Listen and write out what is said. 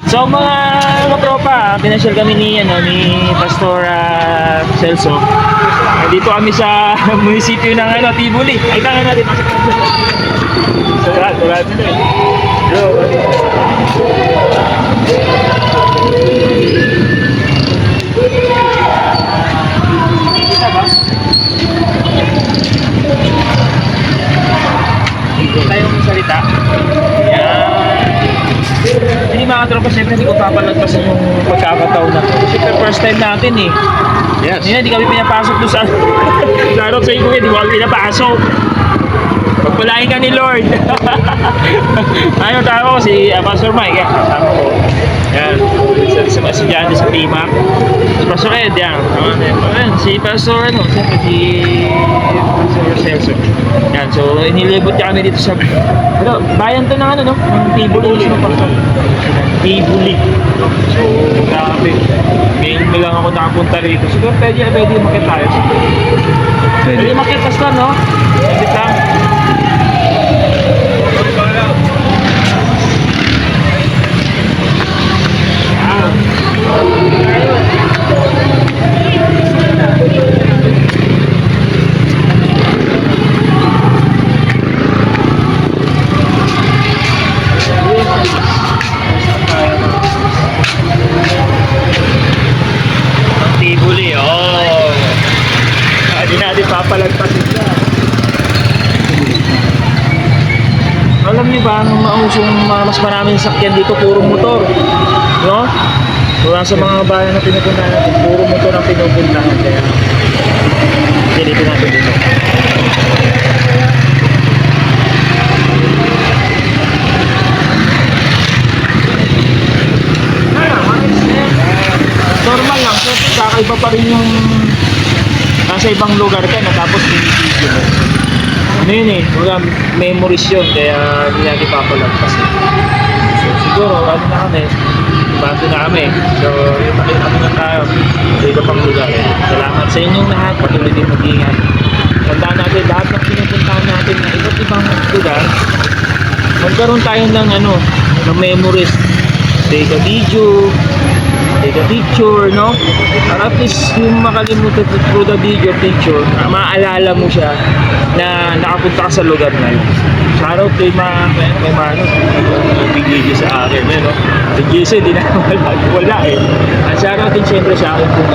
So mga tropa, pinasyal kami ni Pastor Celso. Dito kami sa munisipyo ng Tibuli. Ay nga natin. Surat nila eh. Kita ba? Dito tayong salita. Yan. Hindi mga tropa, siyempre hindi ko papalagpasan yung pagkakataon na to. Siyempre first time natin eh. Yes. Hindi kami pinapasok doon sa larot sa iyo, hindi ko kami pinapasok. Pagpalain ka ni Lord. Ayun, tao ko si Pastor Mike. Yan, kasama ko. Yan, sa estudyante sa PMAC. Si Pastor Ed, yan. Ayan, si Pastor, siyempre si Pastor Celso. Yan, so inilibot niya kami dito sa... Pero bayan to ng ng Tibuli. Tibuli. So, grabe. Ngayon mo lang ako nakapunta rito. Siguro pwede makita tayo. Pwede makita, Pastor, no? Pwede lang. Tibuli, oh. Hindi natin papalagpasin siya. Alam niyo ba, ang mas maraming sakyan dito, puro motor. No? Wala sa mga bayan na pinupuntahan natin, puro motor ang pinupuntahan. Kaya, dito natin dito. Normal lang, so kakaiba pa rin yung nasa ibang lugar ka na tapos binibigyo mo. Ano yun eh, wala memories yun, kaya hindi natin papalagpas. So siguro, ano na kami, bago na kami. So yung makita na tayo sa iba pang lugar. Salamat sa inyong lahat, patuloy din mag-ingat. Tandaan natin, lahat ng pinupuntahan natin na iba't ibang lugar, magkaroon tayo ng ng memories. Take a video, take a picture, no? At least yung makalimutan through the video picture, maaalala mo siya na nakapunta ka sa lugar na yun. Shoutout kay Mano, bigay sa akin, no? Si Jason, di na wala eh. Shoutout din siyempre sa akin kung